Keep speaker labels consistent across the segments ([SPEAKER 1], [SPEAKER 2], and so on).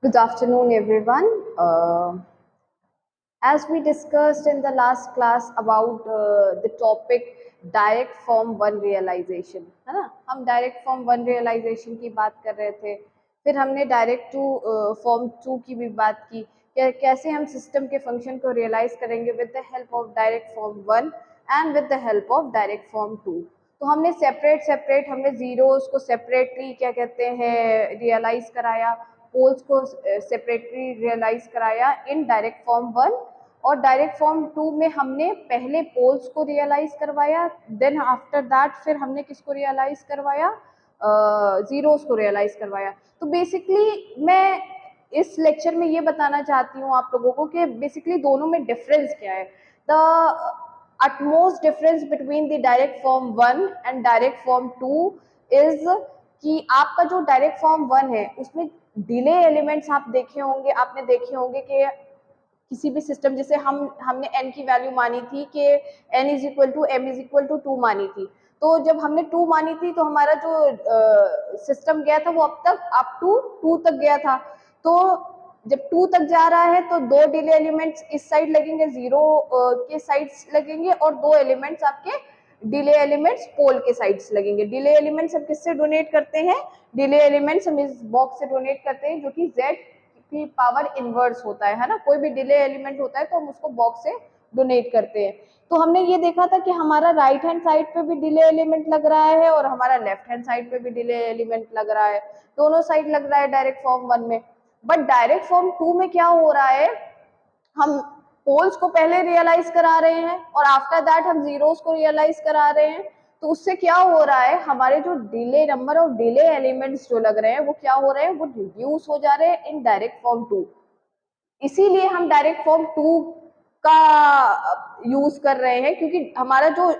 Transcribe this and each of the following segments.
[SPEAKER 1] Good afternoon, everyone. As we discussed in the last class about the topic direct form one realization, है ना, हम direct form one realization की बात कर रहे थे. फिर हमने direct to form टू की भी बात की. कैसे हम सिस्टम के फंक्शन को रियलाइज करेंगे with the help of direct form one and with the help of direct form two. तो हमने सेपरेट हमने जीरोस को सेपरेटली क्या कहते हैं रियलाइज कराया, पोल्स को सेपरेटली रियलाइज कराया इन डायरेक्ट फॉर्म वन, और डायरेक्ट फॉर्म टू में हमने पहले पोल्स को रियलाइज करवाया, देन आफ्टर दैट फिर हमने किसको रियलाइज करवाया, जीरोस को रियलाइज करवाया. तो बेसिकली मैं इस लेक्चर में ये बताना चाहती हूँ आप लोगों को कि बेसिकली दोनों में डिफरेंस क्या है. The utmost difference between the direct form 1 and direct form 2 is कि आपका जो डायरेक्ट फॉर्म 1 है उसमें डिले एलिमेंट्स आप देखे होंगे, आपने देखे होंगे कि किसी भी सिस्टम, जैसे हमने n की वैल्यू मानी थी कि n is equal to m is equal to 2 मानी थी. तो जब हमने 2 मानी थी तो हमारा जो सिस्टम गया था वो अब तक अप टू 2 तक गया था. तो जब 2 तक जा रहा है तो दो डिले एलिमेंट्स इस साइड लगेंगे, जीरो के साइड्स लगेंगे, और दो एलिमेंट्स आपके डिले एलिमेंट्स पोल के साइड्स लगेंगे. डिले एलिमेंट्स हम किससे डोनेट करते हैं? डिले एलिमेंट्स हम इस बॉक्स से डोनेट करते हैं जो कि z की पावर इनवर्स होता है ना. कोई भी डिले एलिमेंट होता है तो हम उसको बॉक्स से डोनेट करते हैं. तो हमने ये देखा था कि हमारा राइट हैंड साइड पे भी डिले एलिमेंट लग रहा है और हमारा लेफ्ट हैंड साइड पे भी डिले एलिमेंट लग रहा है, दोनों साइड लग रहा है डायरेक्ट फॉर्म वन में. बट डायरेक्ट फॉर्म टू में क्या हो रहा है, हम पोल्स को पहले रियलाइज करा रहे हैं और आफ्टर दैट हम जीरोस को रियलाइज करा रहे हैं. तो उससे क्या हो रहा है, हमारे जो delay number of delay elements जो लग रहे हैं वो क्या हो रहे हैं, वो रिड्यूस हो जा रहे हैं इन डायरेक्ट फॉर्म टू. इसीलिए हम डायरेक्ट फॉर्म टू का यूज कर रहे हैं, क्योंकि हमारा जो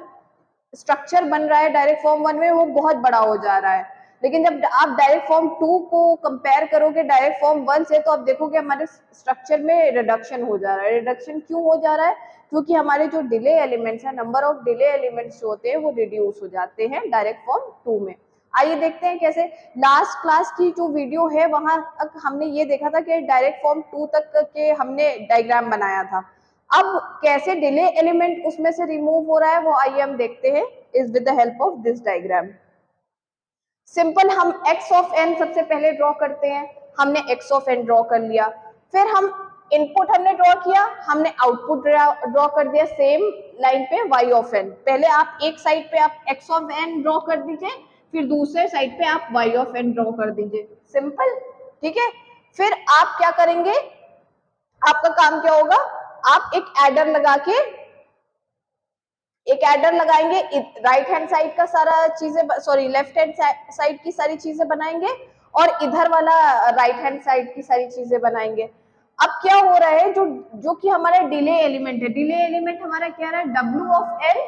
[SPEAKER 1] स्ट्रक्चर बन रहा है डायरेक्ट फॉर्म वन में वो बहुत बड़ा हो जा रहा है. लेकिन जब आप डायरेक्ट फॉर्म टू को कंपेयर करोगे डायरेक्ट फॉर्म वन से तो आप देखोगे हमारे स्ट्रक्चर में रिडक्शन हो जा रहा है. रिडक्शन क्यों हो जा रहा है? क्योंकि हमारे जो डिले एलिमेंट्स हैं, नंबर ऑफ डिले एलिमेंट्स जो होते हैं वो रिड्यूस हो जाते हैं डायरेक्ट फॉर्म टू में. आइए देखते हैं कैसे. लास्ट क्लास की जो वीडियो है वहां तक हमने ये देखा था कि डायरेक्ट फॉर्म टू तक के हमने डायग्राम बनाया था. अब कैसे डिले एलिमेंट उसमें से रिमूव हो रहा है वो आइए हम देखते हैं is with the help of this diagram. Simple, हम x ऑफ n सबसे पहले ड्रॉ करते हैं. हमने x ऑफ n ड्रॉ कर लिया, फिर हम इनपुट हमने ड्रॉ किया, हमने आउटपुट ड्रॉ कर दिया सेम लाइन पे y ऑफ n. पहले आप एक साइड पे आप x ऑफ n ड्रॉ कर दीजिए, फिर दूसरे साइड पे आप y ऑफ n ड्रॉ कर दीजिए. सिंपल, ठीक है. फिर आप क्या करेंगे, आपका काम क्या होगा, आप एक एडर लगा के एक एडर लगाएंगे, राइट हैंड साइड का सारा चीजें, सॉरी लेफ्ट हैंड साइड की सारी चीजें बनाएंगे और इधर वाला राइट हैंड साइड की सारी चीजें बनाएंगे. अब क्या हो रहा है, जो जो कि हमारा डिले एलिमेंट है, डिले एलिमेंट हमारा क्या रहा है, W of n.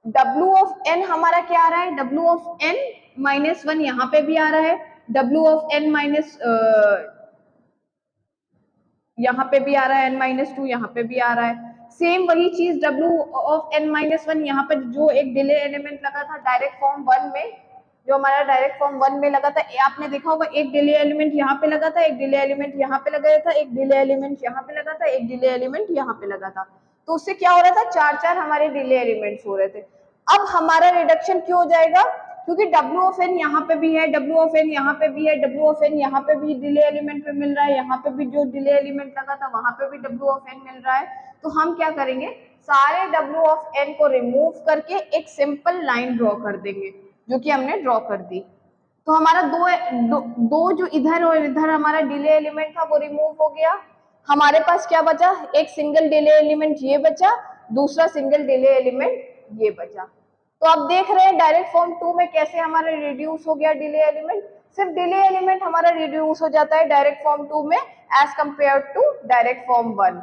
[SPEAKER 1] W of n हमारा क्या आ रहा है, W of n minus one यहाँ पे भी आ रहा है, W ऑफ n माइनस यहाँ पे भी आ रहा है, n माइनस टू यहाँ पे भी आ रहा है. सेम वही चीज W of n minus one यहाँ पर जो एक डिले एलिमेंट लगा था डायरेक्ट फॉर्म वन में, जो हमारा डायरेक्ट फॉर्म वन में लगा था, आपने देखा होगा एक डिले एलिमेंट यहाँ पे लगा था, एक डिले एलिमेंट यहाँ पे लगा था, एक डिले एलिमेंट यहाँ पे लगा था, एक डिले एलिमेंट यहाँ पे लगा था. तो उससे क्या हो रहा था, चार चार हमारे डिले एलिमेंट्स हो रहे थे. अब हमारा रिडक्शन क्यों हो जाएगा, क्योंकि W ऑफ n यहाँ पे भी है, W ऑफ n यहाँ पे भी है, W ऑफ n यहाँ पे भी डिले एलिमेंट पे मिल रहा है, यहाँ पे भी जो डिले एलिमेंट लगा था वहां पे भी W ऑफ n मिल रहा है. तो हम क्या करेंगे, सारे W ऑफ n को रिमूव करके एक सिंपल लाइन ड्रॉ कर देंगे जो कि हमने ड्रॉ कर दी. तो हमारा दो जो इधर और इधर हमारा डिले एलिमेंट था वो रिमूव हो गया. हमारे पास क्या बचा, एक सिंगल डिले एलिमेंट ये बचा, दूसरा सिंगल डिले एलिमेंट ये बचा. तो आप देख रहे हैं डायरेक्ट फॉर्म टू में कैसे हमारा रिड्यूस हो गया डिले एलिमेंट. सिर्फ डिले एलिमेंट हमारा रिड्यूस हो जाता है डायरेक्ट फॉर्म टू में as compare to direct form one.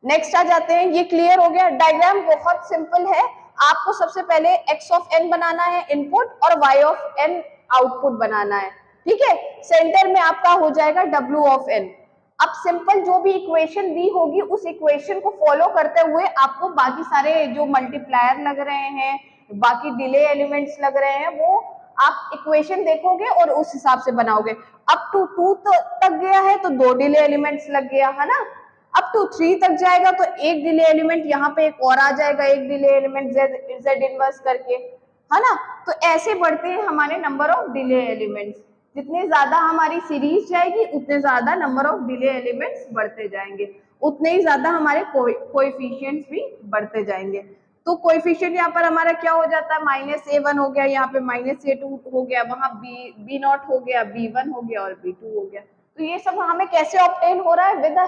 [SPEAKER 1] Next आ जाते हैं, ये क्लियर हो गया. डायग्राम बहुत सिंपल है, आपको सबसे पहले x ऑफ n बनाना है इनपुट और y ऑफ n आउटपुट बनाना है, ठीक है. सेंटर में आपका हो जाएगा W ऑफ n. अब सिंपल जो भी इक्वेशन दी होगी उस इक्वेशन को फॉलो करते हुए आपको बाकी सारे जो मल्टीप्लायर लग रहे हैं, बाकी डिले एलिमेंट्स लग रहे हैं, वो आप इक्वेशन देखोगे और उस हिसाब से बनाओगे। अप टू 2 तक गया है तो 2 डिले एलिमेंट्स लग गया है ना, अप टू 3 तक जाएगा तो एक डिले एलिमेंट यहाँ पे एक और आ जाएगा, एक डिले एलिमेंट जेड इनवर्स करके, है ना। तो ऐसे बढ़ते हैं हमारे नंबर ऑफ डिले एलिमेंट्स, जितने ज्यादा हमारी सीरीज जाएगी उतने ज्यादा नंबर ऑफ डिले एलिमेंट्स बढ़ते जाएंगे, उतने ही ज्यादा हमारे कोएफिशिएंट्स भी बढ़ते जाएंगे। तो कोएफिशिएंट यहाँ पर हमारा क्या हो जाता है, -a1 हो गया, यहाँ पे -a2 हो गया, वहां b0 हो गया, b1 हो गया और b2 हो गया। तो ये सब हमें कैसे ऑब्टेन हो रहा है, विद द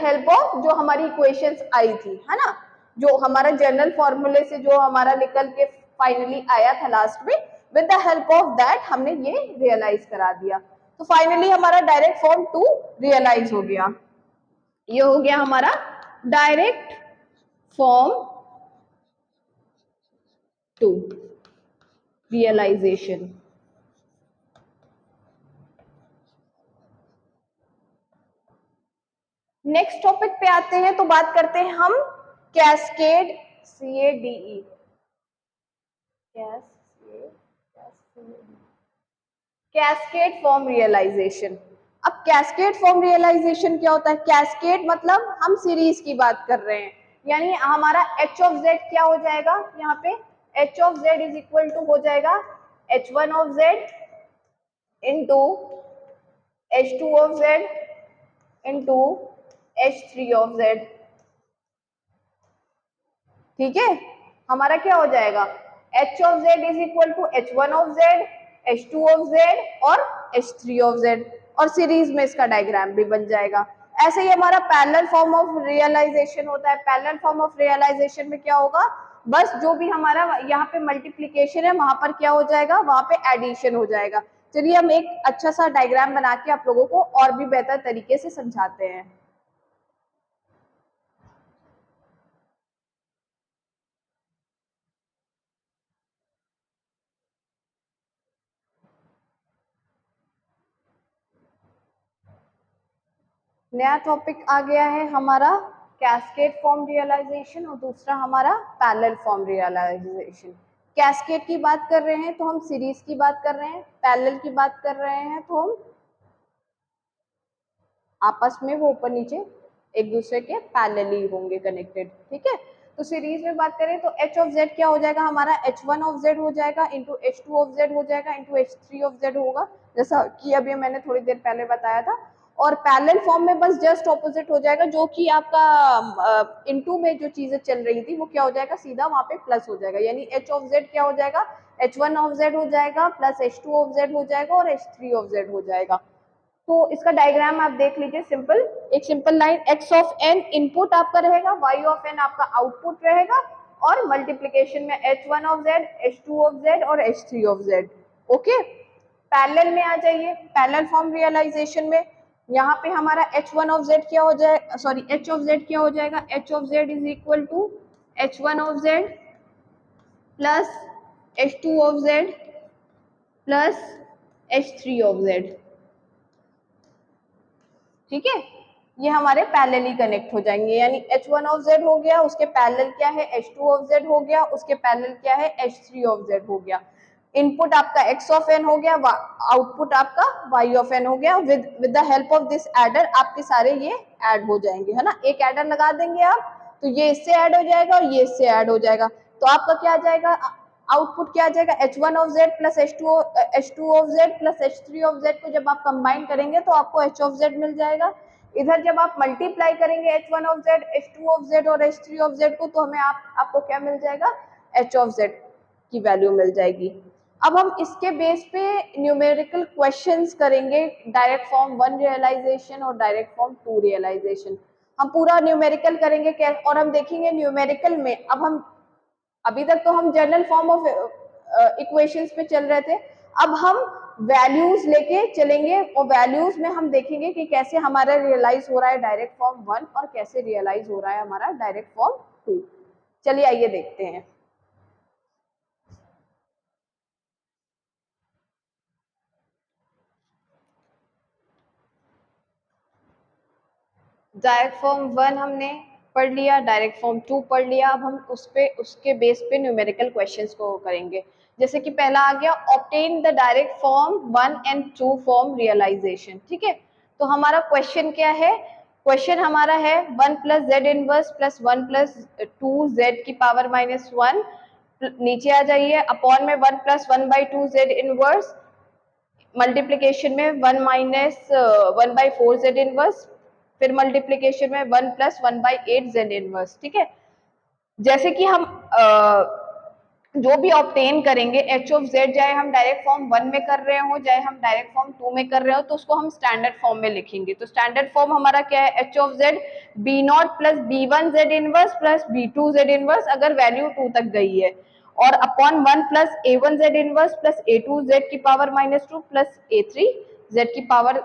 [SPEAKER 1] हेल्प ऑफ जो हमारी इक्वेशंस आई थी, है ना, जो हमारा जनरल फॉर्मूले से जो हमारा निकल के फाइनली आया था लास्ट में, with the help of that हमने ये रियलाइज करा दिया। तो फाइनली हमारा डायरेक्ट फॉर्म 2 रियलाइज हो गया। ये हो गया हमारा direct form 2 realisation. Next topic पे आते हैं, तो बात करते हैं हम cascade, CADE, cascade form realisation. अब कैस्केड फॉर्म रियलाइजेशन क्या होता है, कैस्केड मतलब हम सीरीज की बात कर रहे हैं, यानी हमारा h ऑफ z क्या हो जाएगा, यहाँ पे h of z is equal to हो जाएगा h1 of z into h2 of z into h3 of z। ठीक है, हमारा क्या हो जाएगा, h of z is equal to h1 of z, h2 of z और h3 ऑफ z, और सीरीज में इसका डायग्राम भी बन जाएगा। ऐसे ही हमारा पैरेलल फॉर्म ऑफ रियलाइजेशन होता है। पैरेलल फॉर्म ऑफ रियलाइजेशन में क्या होगा, बस जो भी हमारा यहाँ पे मल्टीप्लीकेशन है वहां पर क्या हो जाएगा, वहां पे एडिशन हो जाएगा। चलिए हम एक अच्छा सा डायग्राम बना के आप लोगों को और भी बेहतर तरीके से समझाते हैं। नया टॉपिक आ गया है हमारा कैस्केड फॉर्म रियलाइजेशन और दूसरा हमारा पैरेलल फॉर्म रियलाइजेशन। कैस्केड की बात कर रहे हैं तो हम सीरीज की बात कर रहे हैं, पैरेलल की बात कर रहे हैं तो हम आपस में वो ऊपर नीचे एक दूसरे के पैरेलली होंगे कनेक्टेड। ठीक है, तो सीरीज में बात करें तो h ऑफ z क्या हो जाएगा हमारा, h1 ऑफ z हो जाएगा इंटू h2 ऑफ z हो जाएगा इंटू h3 ऑफ z होगा, जैसा कि अभी मैंने थोड़ी देर पहले बताया था। और पैरेलल फॉर्म में बस जस्ट ऑपोजिट हो जाएगा, जो कि आपका इनटू में जो चीजें चल रही थी वो क्या हो जाएगा, सीधा वहां पे प्लस हो जाएगा, यानी h ऑफ z क्या हो जाएगा, h1 ऑफ z हो जाएगा प्लस h2 ऑफ z हो जाएगा और h3 ऑफ z हो जाएगा। तो इसका डायग्राम आप देख लीजिए, सिंपल, एक simple line, x of n input आपका रहेगा, y ऑफ n आपका आउटपुट रहेगा, और मल्टीप्लीकेशन में h1 of z, h2 of z और h3 of z। Okay, parallel में आ जाइए, पैरेलल फॉर्म रियलाइजेशन में यहाँ पे हमारा h1 ऑफ z क्या हो जाए, सॉरी h ऑफ z क्या हो जाएगा, h of z is equal to h1 of z plus h2 of z plus h3 of z। ठीक है, ये हमारे पैरेलली कनेक्ट हो जाएंगे, यानी h1 ऑफ z हो गया, उसके पैरेलल क्या है h2 ऑफ z हो गया, उसके पैरेलल क्या है h3 ऑफ z हो गया। इनपुट आपका x ऑफ n हो गया, आउटपुट आपका y ऑफ n हो गया। With the help of this adder आपके सारे ये ऐड हो जाएंगे, है ना, एक एडर लगा देंगे आप, तो ये इससे ऐड हो जाएगा और ये इससे ऐड हो जाएगा, तो आपका क्या आ जाएगा, आउटपुट क्या आ जाएगा, h1 of z plus h2 of z plus h3 of z को जब आप कंबाइन करेंगे तो आपको h ऑफ z मिल जाएगा। इधर जब आप मल्टीप्लाई करेंगे h1 of z, h2 of z और h3 ऑफ z को, तो हमें आपको क्या मिल जाएगा, h ऑफ z की वैल्यू मिल जाएगी। अब हम इसके बेस पे न्यूमेरिकल क्वेश्चंस करेंगे, डायरेक्ट फॉर्म 1 रियलाइजेशन और डायरेक्ट फॉर्म 2 रियलाइजेशन। हम पूरा न्यूमेरिकल करेंगे और हम देखेंगे न्यूमेरिकल में, अब हम अभी तक तो हम जनरल फॉर्म ऑफ इक्वेशंस पे चल रहे थे, अब हम वैल्यूज लेके चलेंगे और वैल्यूज में हम देखेंगे कि कैसे हमारा रियलाइज हो रहा है डायरेक्ट फॉर्म 1 और कैसे रियलाइज हो रहा है हमारा डायरेक्ट फॉर्म 2। चलिए आइए देखते हैं। डायरेक्ट फॉर्म 1 हमने पढ़ लिया, डायरेक्ट फॉर्म 2 पढ़ लिया। अब हम उसके बेस पे न्यूमेरिकल क्वेश्चंस को करेंगे। जैसे कि पहला आ गया obtain the direct form 1 and 2 form realisation. ठीक है, तो हमारा क्वेश्चन क्या है? क्वेश्चन हमारा है 1 plus Z inverse plus 1 plus 2 Z की पावर माइनस 1, नीचे आ जाइए, अपॉन में 1 plus 1 by 2 Z inverse, multiplication में 1 माइनस 1 बाई 4 जेड इनवर्स, फिर मल्टीप्लीकेशन में 1 प्लस 1 बाई 8 जेड इनवर्स। ठीक है, जैसे कि हम जो भी ऑब्टेन करेंगे एच ऑफ जेड, चाहे हम डायरेक्ट फॉर्म 1 में कर रहे हो चाहे हम डायरेक्ट फॉर्म 2 में कर रहे हो, तो उसको हम स्टैंडर्ड फॉर्म में लिखेंगे। तो स्टैंडर्ड फॉर्म हमारा क्या है? H of Z B nought plus B one Z inverse plus B two Z inverse अगर वैल्यू 2 तक गई है, और upon 1 plus A one Z inverse plus A two Z की power minus 2 plus A three Z की power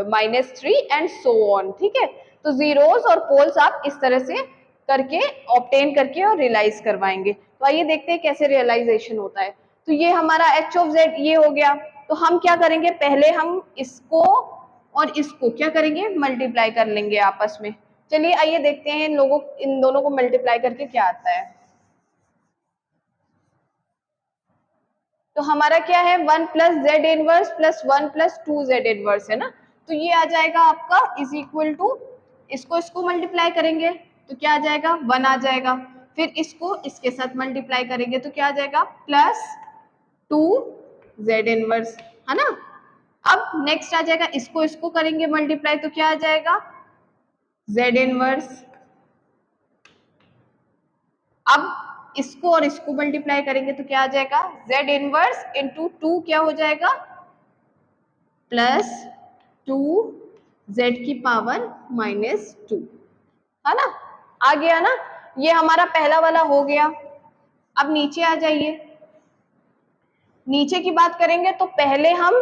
[SPEAKER 1] minus 3 and so on. ठीक है, तो जीरोस और पोल्स आप इस तरह से करके ऑब्टेन करके और रियलाइज करवाएंगे। तो आइए देखते हैं कैसे रियलाइजेशन होता है। तो ये हमारा एच ऑफ जेड ये हो गया। तो हम क्या करेंगे? पहले हम इसको और इसको क्या करेंगे? मल्टीप्लाई कर लेंगे आपस में। चलिए आइए देखते हैं इन दोनों को मल्टीप्लाई करके क्या आता है। तो हमारा क्या है? 1 plus Z inverse plus 1 plus 2 Z inverse है ना, तो ये आ जाएगा आपका इज इक्वल टू, इसको मल्टीप्लाई करेंगे तो क्या आ जाएगा? 1 आ जाएगा। फिर इसको इसके साथ मल्टीप्लाई करेंगे तो क्या आ जाएगा? प्लस 2 जेड इनवर्स, है ना। अब नेक्स्ट आ जाएगा, इसको करेंगे मल्टीप्लाई तो क्या आ जाएगा? Z inverse. अब इसको और इसको मल्टीप्लाई करेंगे तो क्या आ जाएगा? जेड इनवर्स इंटू 2 क्या हो जाएगा? प्लस 2 जेड की पावर माइनस 2, है ना। आ गया ना, ये हमारा पहला वाला हो गया। अब नीचे आ जाइए, नीचे की बात करेंगे तो पहले हम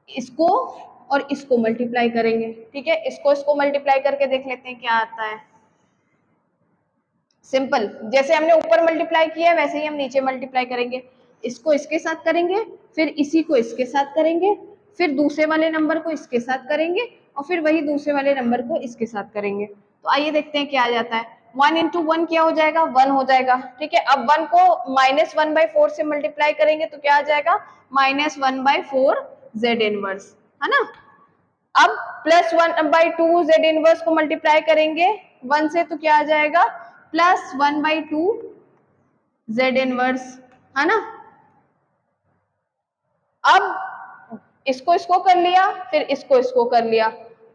[SPEAKER 1] इसको और इसको मल्टीप्लाई करेंगे। ठीक है, इसको मल्टीप्लाई करके देख लेते हैं क्या आता है। सिंपल, जैसे हमने ऊपर मल्टीप्लाई किया है वैसे ही हम नीचे मल्टीप्लाई करेंगे। इसको इसके साथ करेंगे, फिर इसी को इसके साथ करेंगे, फिर दूसरे वाले नंबर को इसके साथ करेंगे, और फिर वही दूसरे वाले नंबर को इसके साथ करेंगे। तो आइए देखते हैं क्या आ जाता है। 1 इंटू 1 क्या हो जाएगा? 1 हो जाएगा। ठीक है, अब 1 को माइनस 1 बाई 4 से मल्टीप्लाई करेंगे तो क्या आ जाएगा? माइनस 1 बाई 4 जेड इनवर्स, है ना। अब प्लस 1 बाई 2 जेड इनवर्स को मल्टीप्लाई करेंगे 1 से तो क्या आ जाएगा? प्लस 1 बाई 2 जेड इनवर्स, है ना। अब इसको कर लिया, फिर इसको कर लिया।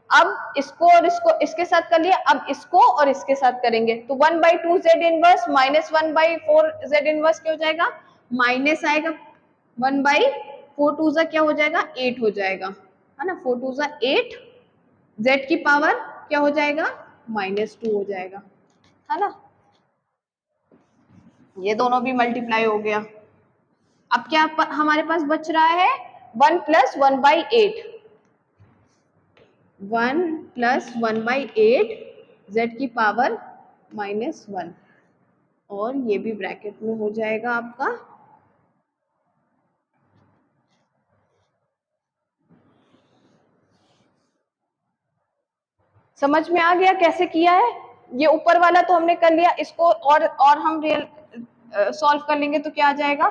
[SPEAKER 1] अब इसको और इसको इसके साथ कर लिया, अब इसको और इसके साथ करेंगे तो 1 by 2 Z inverse minus 1 by 4 Z inverse क्या हो जाएगा? माइनस आएगा। 1 बाई 4 टू जा क्या हो जाएगा? 8 हो जाएगा, है ना। 4 टू जा 8, जेड की पावर क्या हो जाएगा? माइनस 2 हो जाएगा, है ना। ये दोनों भी मल्टीप्लाई हो गया। अब क्या हमारे पास बच रहा है? 1 plus 1 by 8, 1 plus 1 by 8 Z की पावर माइनस 1, और ये भी ब्रैकेट में हो जाएगा आपका। समझ में आ गया कैसे किया है? ये ऊपर वाला तो हमने कर लिया, इसको और हम रियल सॉल्व कर लेंगे तो क्या आ जाएगा?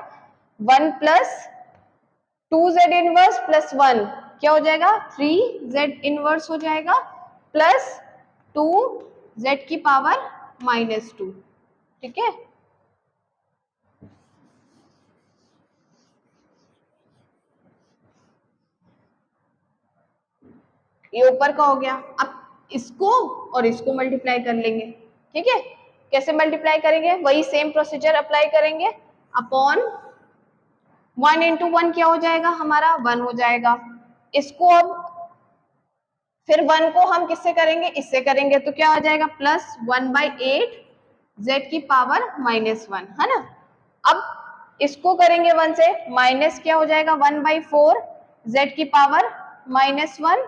[SPEAKER 1] 1 प्लस 2 जेड इनवर्स प्लस 1 क्या हो जाएगा? 3 जेड इनवर्स हो जाएगा, प्लस 2 जेड की पावर माइनस 2। ठीक है, ये ऊपर का हो गया। अब इसको और इसको मल्टीप्लाई कर लेंगे। ठीक है, कैसे मल्टीप्लाई करेंगे? वही सेम प्रोसीजर अप्लाई करेंगे। अपॉन 1 इंटू 1 क्या हो जाएगा? हमारा 1 हो जाएगा। इसको अब फिर 1 को हम किससे करेंगे? इससे करेंगे तो क्या हो जाएगा? प्लस 1 बाई 8 जेड की पावर माइनस 1, है ना। अब इसको करेंगे 1 से, माइनस क्या हो जाएगा? 1 बाई 4 जेड की पावर माइनस 1,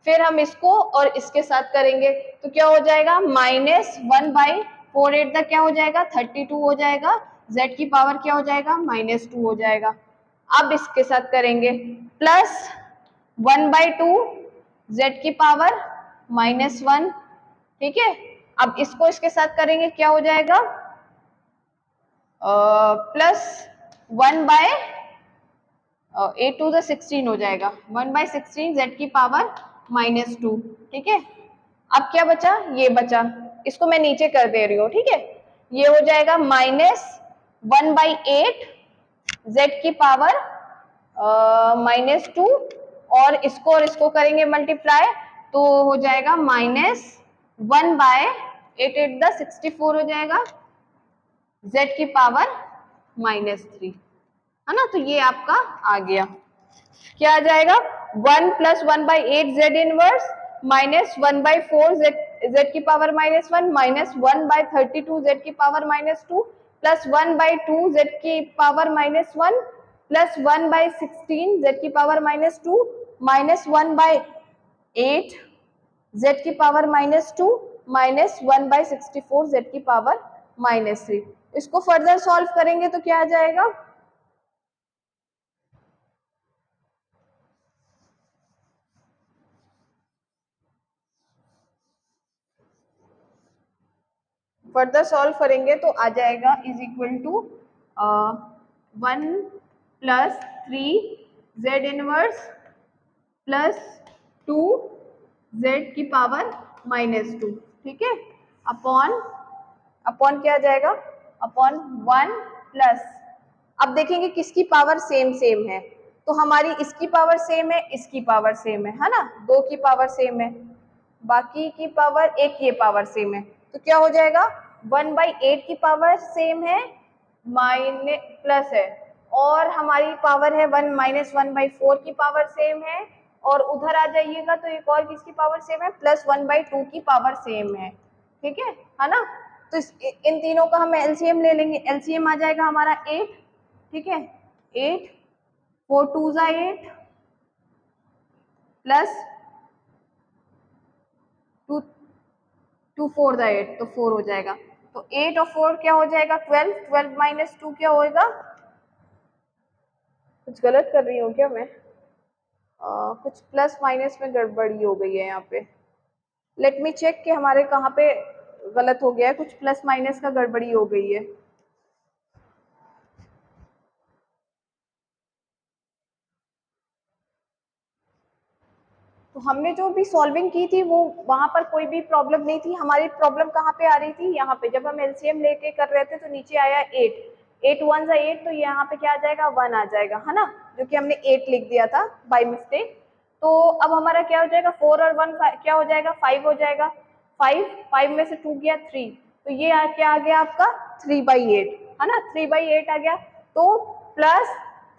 [SPEAKER 1] फिर हम इसको और इसके साथ करेंगे तो क्या हो जाएगा? माइनस 1 बाई 4 8 तक क्या हो जाएगा? 32 हो जाएगा, जेड की पावर क्या हो जाएगा? माइनस 2 हो जाएगा। अब इसके साथ करेंगे प्लस 1 बाई 2 जेड की पावर माइनस 1। ठीक है, अब इसको इसके साथ करेंगे क्या हो जाएगा, +1 बाय 8 टू द 16 हो जाएगा, 1/16 z की पावर -2। ठीक है, अब क्या बचा, ये बचा, इसको मैं नीचे कर दे रही हूँ। ठीक है, ये हो जाएगा -1/8 z की पावर -2, और इसको करेंगे मल्टीप्लाई, तो हो जाएगा -1/8 8 द 64 हो जाएगा z की पावर -3, है ना। तो ये आपका आ गया, क्या आ जाएगा, 1 + 1/8 z इनवर्स -1/4 z की पावर -1 -1/32 z की पावर -2 +1/2 z की पावर -1 +1/16 z की पावर -2 -1/8 z की पावर -2 -1/64 z की पावर -3। इसको फर्दर सॉल्व करेंगे तो क्या आ जाएगा, फर्दर सॉल्व करेंगे तो आ जाएगा is equal to 1 + 3 z inverse +2 z की पावर -2। ठीक है, अपॉन क्या आ जाएगा, अपॉन 1 प्लस, अब देखेंगे किसकी पावर सेम सेम है, तो हमारी इसकी पावर सेम है, इसकी पावर सेम है ना, 2 की पावर सेम है, बाकी की पावर एक, ये पावर सेम है, तो क्या हो जाएगा, 1/8 की पावर सेम है, माइनस प्लस है, और हमारी पावर है 1 -1/4 की पावर सेम है, और उधर आ जाइएगा तो एक और किसकी पावर सेम है, +1/2 की पावर सेम है। ठीक है ना। तो इन तीनों का हम एलसीएम ले लेंगे, एलसीएम आ जाएगा हमारा 8। ठीक है, 8 4 2 ज़ा 8 प्लस 2 4 ज़ा 8, तो 4 हो जाएगा, तो 8 और 4 क्या हो जाएगा, 12 12 -2 क्या होएगा, कुछ गलत कर रही हूँ क्या मैं, कुछ प्लस माइनस में गड़बड़ी हो गई है यहाँ पे, लेट मी चेक कि हमारे कहाँ पे गलत हो गया है, कुछ प्लस माइनस का गड़बड़ी हो गई है। तो हमने जो भी सॉल्विंग की थी वो वहां पर कोई भी प्रॉब्लम नहीं थी, हमारी प्रॉब्लम कहाँ पे आ रही थी, यहाँ पे जब हम एलसीएम लेके कर रहे थे तो नीचे आया 8 8 1 ज़ा 8, तो यहाँ पे क्या आ जाएगा, 1 आ जाएगा, है ना, जो कि हमने 8 लिख दिया था बाय मिस्टेक। तो अब हमारा क्या हो जाएगा, 4 और 1 क्या हो जाएगा, 5 हो जाएगा, 5 में से 2 गया 3, तो ये क्या आ गया आपका 3/8, है ना, 3/8 आ गया, तो प्लस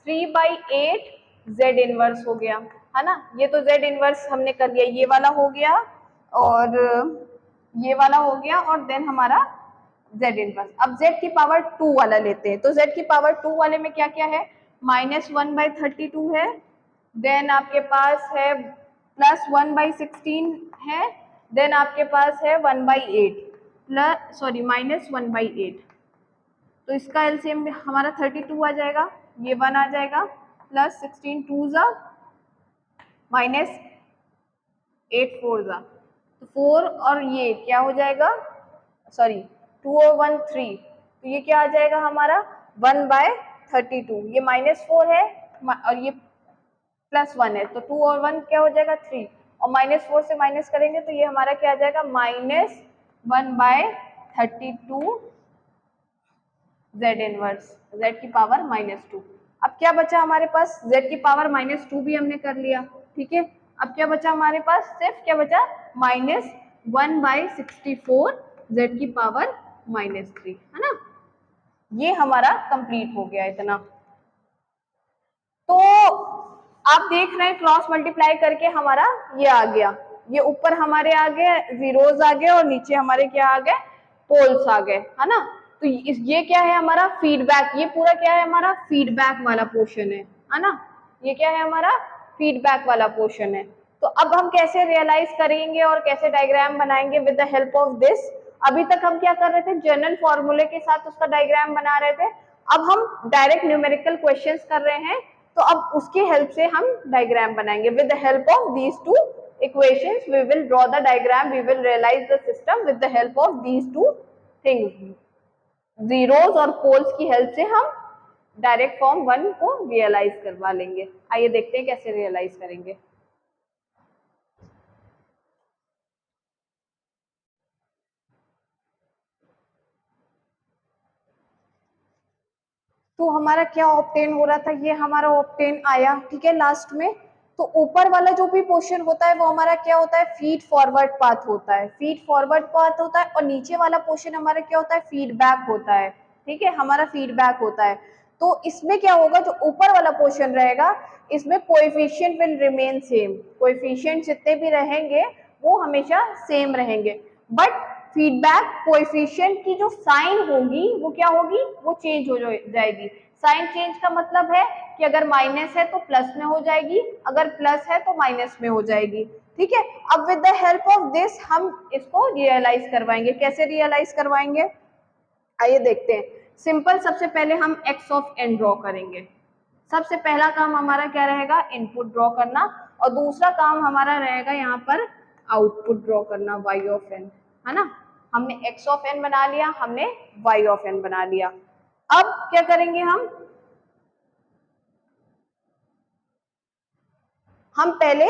[SPEAKER 1] 3/8 z इनवर्स हो गया, है ना, ये तो z इनवर्स हमने कर लिया, ये वाला हो गया और ये वाला हो गया, और देन हमारा z इनवर्स। अब z की पावर 2 वाला लेते हैं, तो z की पावर 2 वाले में क्या क्या है, -1/32 है, देन आपके पास है +1/16 है, देन आपके पास है 1/8 प्लस सॉरी -1/8, तो इसका एलसीएम हमारा 32 आ जाएगा, ये 1 आ जाएगा, +16 2 ज़ा -8 4 ज़ा, तो 4 और ये क्या हो जाएगा, सॉरी 2 और 1 3, तो ये क्या आ जाएगा हमारा 1/32, ये -4 है और ये +1 है, तो 2 और 1 क्या हो जाएगा 3, और -4 से माइनस करेंगे तो ये हमारा क्या आ जाएगा, -1/32 z इनवर्स, z की पावर -2। अब क्या बचा हमारे पास, z की पावर -2 भी हमने कर लिया। ठीक है, अब क्या बचा हमारे पास, सिर्फ क्या बचा, -1/64 z की पावर -3, है ना, ये हमारा कंप्लीट हो गया इतना। तो आप देख रहे हैं क्रॉस मल्टीप्लाई करके हमारा ये आ गया, ये ऊपर हमारे आ गए जीरोस आ गए और नीचे हमारे क्या आ गए, पोल्स आ गए, है ना। तो ये क्या है हमारा फीडबैक, ये पूरा क्या है हमारा फीडबैक वाला पोर्शन है ना, ये क्या है हमारा फीडबैक वाला पोर्शन है। तो अब हम कैसे रियलाइज करेंगे और कैसे डायग्राम बनाएंगे with the help of this. अभी तक हम क्या कर रहे थे, जनरल फॉर्मूले के साथ उसका डायग्राम बना रहे थे, अब हम डायरेक्ट न्यूमेरिकल क्वेश्चंस कर रहे हैं, तो अब उसकी हेल्प से हम डायग्राम बनाएंगे with the help of these two equations, we will draw the diagram, we will realize the system with the help of these two things. Zeros और पोल्स की हेल्प से हम डायरेक्ट फॉर्म 1 को realise करवा लेंगे। आइए देखते हैं कैसे रियलाइज करेंगे। तो हमारा क्या ऑब्टेन हो रहा था, ये हमारा ऑब्टेन आया, ठीक है। लास्ट में तो ऊपर वाला जो भी पोर्शन होता है वो हमारा क्या होता है, फीड फॉरवर्ड पाथ होता है, फीड फॉरवर्ड पाथ होता है। और नीचे वाला पोर्शन हमारा क्या होता है, फीडबैक होता है, ठीक है, हमारा फीडबैक होता है। तो इसमें क्या होगा, जो ऊपर वाला पोर्शन रहेगा इसमें coefficient will remain same, coefficient जितने भी रहेंगे वो हमेशा सेम रहेंगे। बट फीडबैक कोएफिशिएंट की जो साइन होगी वो क्या होगी, वो चेंज हो जाएगी। साइन चेंज का मतलब है कि अगर माइनस है तो प्लस में हो जाएगी, अगर प्लस है तो माइनस में हो जाएगी, ठीक है। अब with the help of this हम इसको रियलाइज करवाएंगे। कैसे रियलाइज करवाएंगे, आइए देखते हैं। सिंपल, सबसे पहले हम एक्स ऑफ एन ड्रॉ करेंगे। सबसे पहला काम हमारा क्या रहेगा, इनपुट ड्रॉ करना, और दूसरा काम हमारा रहेगा यहाँ पर आउटपुट ड्रॉ करना, वाई ऑफ एन, है ना। हमने एक्स ऑफ एन बना लिया, हमने वाई ऑफ एन बना लिया। अब क्या करेंगे, हम पहले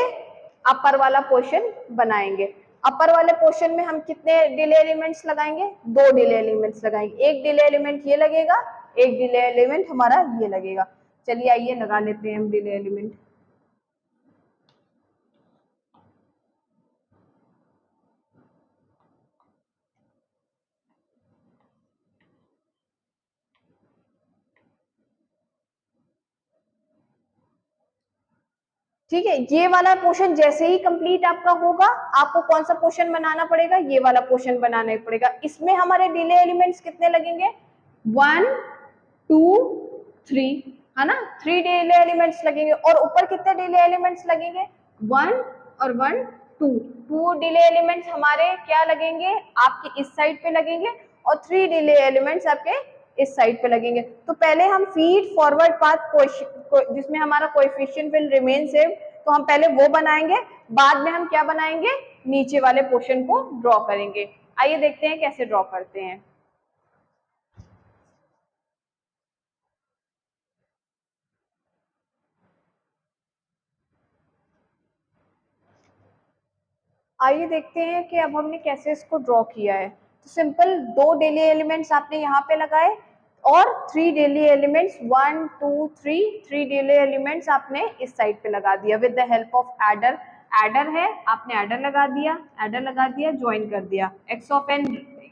[SPEAKER 1] अपर वाला पोर्शन बनाएंगे। अपर वाले पोर्शन में हम कितने डिले एलिमेंट्स लगाएंगे, 2 डिले एलिमेंट्स लगाएंगे। एक डिले एलिमेंट ये लगेगा, एक डिले एलिमेंट हमारा ये लगेगा। चलिए आइए लगा लेते हैं हम डिले एलिमेंट। ठीक है, ये वाला पोर्शन जैसे ही कंप्लीट आपका होगा, आपको कौन सा पोर्शन बनाना पड़ेगा, ये वाला पोर्शन बनाना पड़ेगा। इसमें हमारे डिले एलिमेंट्स कितने लगेंगे, 1 2 3, है ना, 3 डिले एलिमेंट्स लगेंगे। और ऊपर कितने डिले एलिमेंट्स लगेंगे, 1 और 1 2 डिले एलिमेंट्स हमारे क्या लगेंगे, आपके इस साइड पे लगेंगे, और 3 डिले एलिमेंट्स आपके इस साइड पे लगेंगे। तो पहले हम फीड फॉरवर्ड पाथ जिसमें हमारा कोएफिशिएंट विल रिमेन सेम, तो हम पहले वो बनाएंगे, बाद में हम क्या बनाएंगे, नीचे वाले पोर्शन को ड्रॉ करेंगे। आइए देखते हैं कैसे ड्रॉ करते हैं। आइए देखते हैं कि अब हमने कैसे इसको ड्रॉ किया है। तो सिंपल, 2 डेली एलिमेंट्स आपने यहाँ पे लगाए और 3 डेली एलिमेंट्स 1 2 3 डेली एलिमेंट्स आपने इस साइड पे लगा दिया with the help of adder. Adder है, आपने एडर लगा दिया, ज्वाइन कर दिया। एक्स ऑफ एन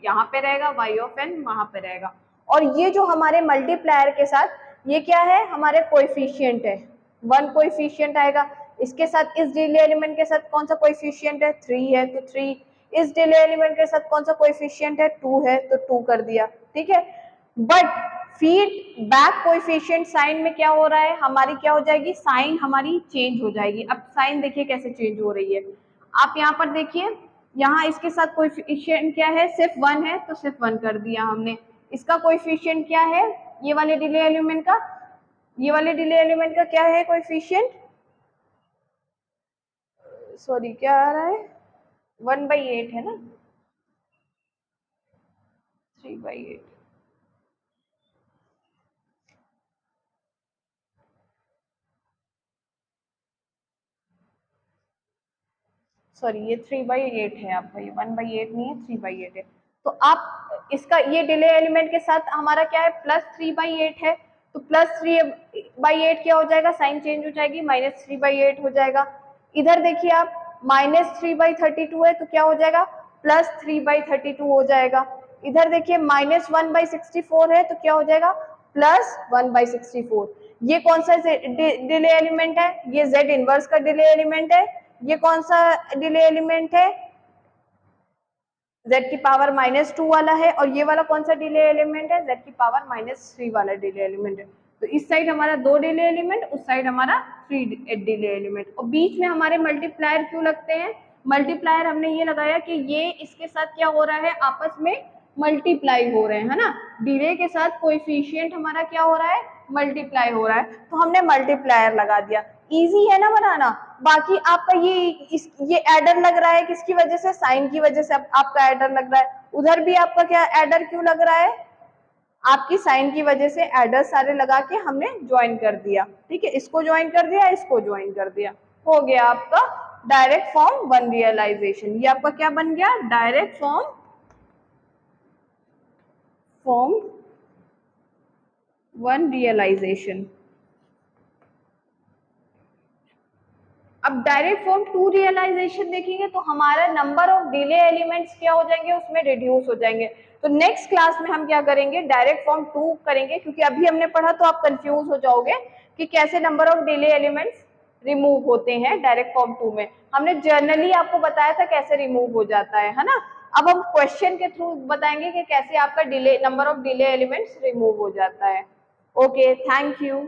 [SPEAKER 1] यहाँ पे रहेगा, वाई ऑफ एन वहां पे रहेगा। और ये जो हमारे मल्टीप्लायर के साथ ये क्या है, हमारे कोएफिशिएंट है, 1 कोएफिशिएंट आएगा। इसके साथ इस डिले एलिमेंट के साथ कौन सा कोएफिशिएंट है, 3 है, तो 3। इस डिले एलिमेंट के साथ कौन सा कोएफिशिएंट है, 2 है, तो 2 कर दिया, ठीक है। But feedback coefficient sign में क्या हो रहा है, हमारी क्या हो जाएगी, साइन हमारी चेंज हो जाएगी। अब साइन देखिए कैसे चेंज हो रही है, आप यहाँ पर देखिए, यहाँ इसके साथ कोएफिशिएंट क्या है, सिर्फ 1 है, तो सिर्फ 1 कर दिया हमने। इसका कोएफिशिएंट क्या है, ये वाले डिले एलिमेंट का, क्या है कोएफिशिएंट, सॉरी क्या आ रहा है, 1/8 है ना, 3/8। सॉरी ये 3/8 है आपका, ये 1/8 नहीं है, 3/8 है। तो आप इसका ये डिले एलिमेंट के साथ हमारा क्या है, +3/8 है। तो +3/8 क्या हो जाएगा, साइन चेंज हो जाएगी, -3/8 हो जाएगा। इधर देखिए आप, -3/32 है, तो क्या हो जाएगा, +3/32 हो जाएगा। इधर देखिए -1/64 है, तो क्या हो जाएगा, +1/64। ये कौन सा डिले एलिमेंट है, ये Z इनवर्स का डिले एलिमेंट है। ये कौन सा डिले एलिमेंट है, Z की पावर -2 वाला है। और ये वाला कौन सा डिले एलिमेंट है, Z की पावर -3 वाला डिले एलिमेंट है। तो इस साइड हमारा 2 डिले एलिमेंट, उस साइड हमारा 3 डिले एलिमेंट। और बीच में हमारे मल्टीप्लायर क्यों लगते हैं, मल्टीप्लायर हमने ये लगाया कि ये इसके साथ क्या हो रहा है, आपस में मल्टीप्लाई हो रहे हैं, है ना। डिले के साथ कोएफिशिएंट हमारा क्या हो रहा है, मल्टीप्लाई हो रहा है, तो हमने मल्टीप्लायर लगा दिया। इजी है ना बनाना। बाकी आपका ये एडर लग रहा है किसकी वजह से, साइन की वजह से आपका एडर लग रहा है। उधर भी आपका क्या एडर क्यों लग रहा है, आपकी साइन की वजह से एडर सारे लगा के हमने ज्वाइन कर दिया। ठीक है, इसको ज्वाइन कर दिया, इसको ज्वाइन कर दिया, हो गया आपका डायरेक्ट फॉर्म वन रियलाइजेशन। ये आपका क्या बन गया, डायरेक्ट फॉर्म वन रियलाइजेशन। अब डायरेक्ट फॉर्म टू रियलाइजेशन देखेंगे तो हमारा नंबर ऑफ डिले एलिमेंट्स क्या हो जाएंगे, उसमें रिड्यूस हो जाएंगे। तो नेक्स्ट क्लास में हम क्या करेंगे, डायरेक्ट फॉर्म टू करेंगे, क्योंकि अभी हमने पढ़ा तो आप कंफ्यूज हो जाओगे कि कैसे number of delay elements remove होते हैं डायरेक्ट फॉर्म टू में। हमने जर्नली आपको बताया था कैसे रिमूव हो जाता है ना। अब हम क्वेश्चन के थ्रू बताएंगे कि कैसे आपका delay number of delay elements remove हो जाता है। Okay, thank you.